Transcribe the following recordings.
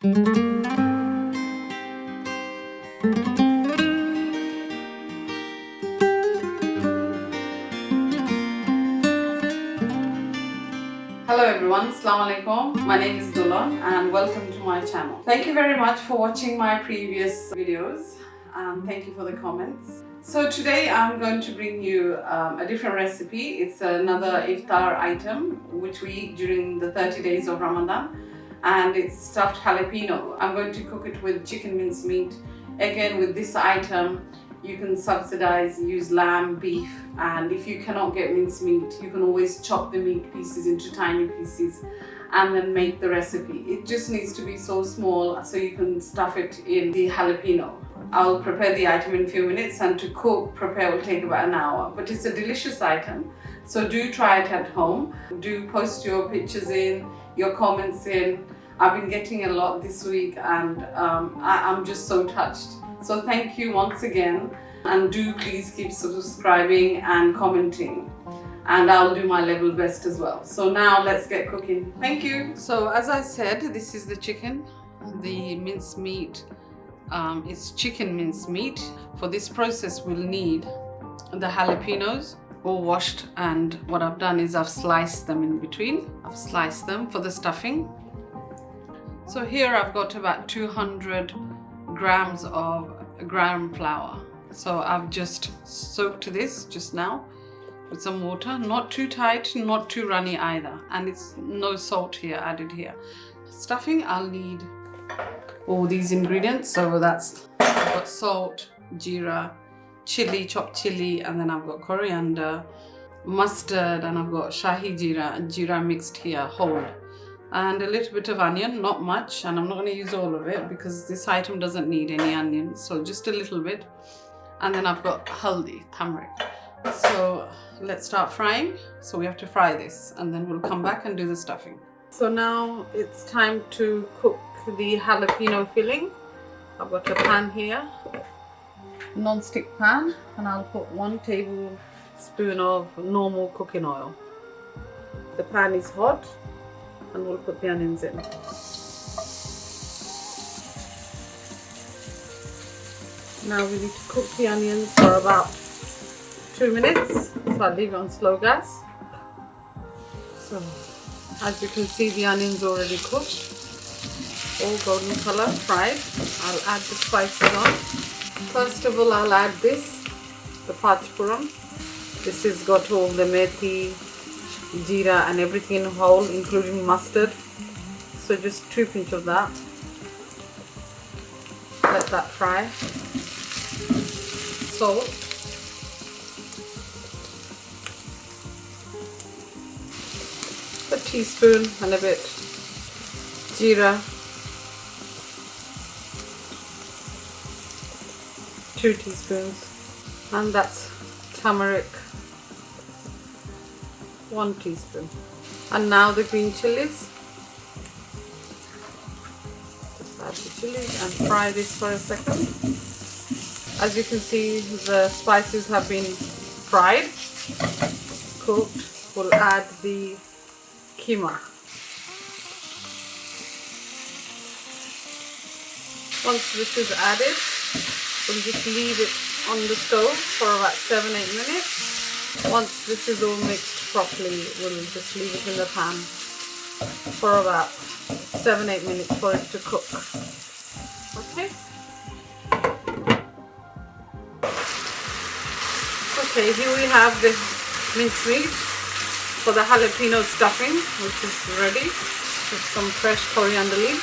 Hello everyone, Assalamu alaikum. My name is Dolon and welcome to my channel. Thank you very much for watching my previous videos. Thank you for the comments. So today I'm going to bring you a different recipe. It's another iftar item which we eat during the 30 days of Ramadan, and it's stuffed jalapeno. I'm going to cook it with chicken mince meat. Again, with this item you can subsidize, use lamb, beef, and if you cannot get mince meat, you can always chop the meat pieces into tiny pieces and then make the recipe. It just needs to be so small so you can stuff it in the jalapeno. I'll prepare the item in a few minutes, and to prepare will take about an hour, but it's a delicious item. So do try it at home. Do post your pictures in, your comments in. I've been getting a lot this week and I'm just so touched. So thank you once again, and do please keep subscribing and commenting, and I'll do my level best as well. So now let's get cooking. Thank you. So as I said, this is the chicken, the mince meat. It's chicken mince meat. For this process we'll need the jalapenos, all washed, and what I've done is I've sliced them in between. I've sliced them for the stuffing. So here I've got about 200 grams of gram flour. So I've just soaked this just now with some water, not too tight, not too runny either, and it's no salt here added here. Stuffing, I'll need all these ingredients. So that's, I've got salt, jeera, chili, chopped chili, and then I've got coriander, mustard, and I've got Shahi jeera mixed here whole, and a little bit of onion, not much, and I'm not going to use all of it because this item doesn't need any onion, so just a little bit. And then I've got haldi, turmeric. So let's start frying. So we have to fry this and then we'll come back and do the stuffing. So now it's time to cook the jalapeno filling. I've got a pan here, non-stick pan, and I'll put 1 tablespoon of normal cooking oil. The pan is hot, and we'll put the onions in. Now we need to cook the onions for about 2 minutes, so I'll leave it on slow gas. So as you can see, the onions already cooked, all golden color, fried. I'll add the spices on. First of all, I'll add this, the Paach Poron. This has got all the methi, jeera and everything in whole, including mustard. So just 2 pinch of that. Let that fry. Salt. A teaspoon and a bit. Jeera. 2 teaspoons. And that's turmeric. 1 teaspoon. And now the green chilies. Just add the chilies and fry this for a second. As you can see, the spices have been fried, cooked. We'll add the keema. Once this is added, we'll just leave it on the stove for about 7-8 minutes. Once this is all mixed properly, we'll just leave it in the pan for about 7-8 minutes for it to cook. Okay. Okay, here we have the mince meat for the jalapeno stuffing, which is ready with some fresh coriander leaves.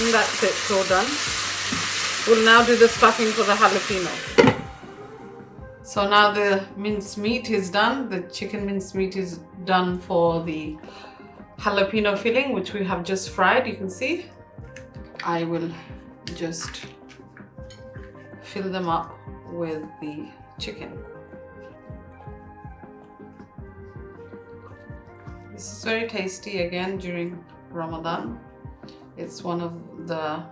And that's it, it's all done. We'll now do the stuffing for the jalapeno. So now the mince meat is done. The chicken mince meat is done for the jalapeno filling, which we have just fried, you can see. I will just fill them up with the chicken. This is very tasty again during Ramadan. It's one of the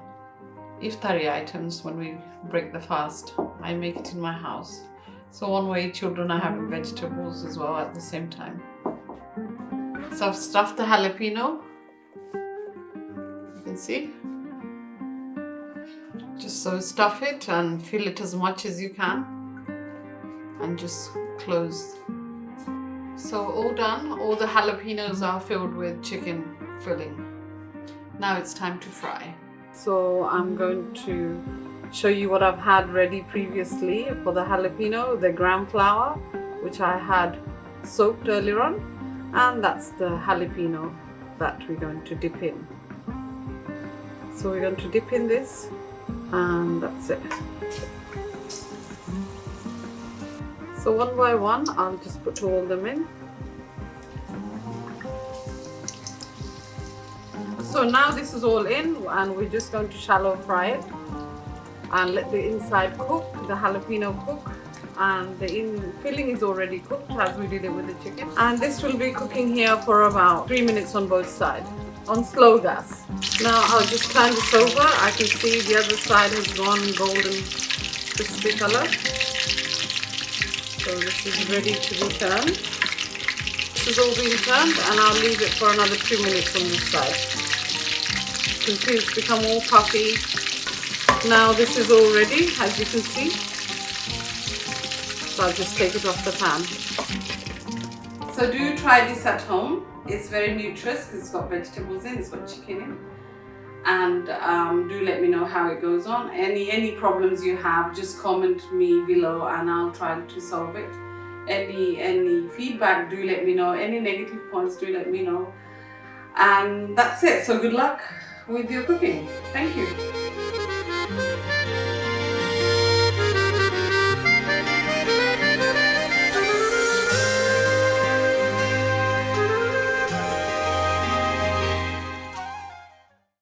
iftari items when we break the fast. I make it in my house. So one way children are having vegetables as well at the same time. So I've stuffed the jalapeno. You can see. Just so stuff it and fill it as much as you can. And just close. So all done. All the jalapenos are filled with chicken filling. Now it's time to fry. So I'm going to show you what I've had ready previously for the jalapeno, the gram flour, which I had soaked earlier on, and that's the jalapeno that we're going to dip in. So we're going to dip in this, and that's it. So one by one, I'll just put all of them in. So now this is all in, and we're just going to shallow fry it and let the inside cook, the jalapeno cook, and the filling is already cooked as we did it with the chicken. And this will be cooking here for about 3 minutes on both sides, on slow gas. Now I'll just turn this over. I can see the other side has gone golden crispy color. So this is ready to be turned. This is all being turned, and I'll leave it for another 2 minutes on this side. You can see it's become all puffy. Now this is all ready, as you can see. So I'll just take it off the pan. So do try this at home. It's very nutritious because it's got vegetables in, it's got chicken in. And do let me know how it goes on. Any problems you have, just comment me below and I'll try to solve it. Any feedback, do let me know. Any negative points, do let me know. And that's it. So good luck with your cooking. Thank you.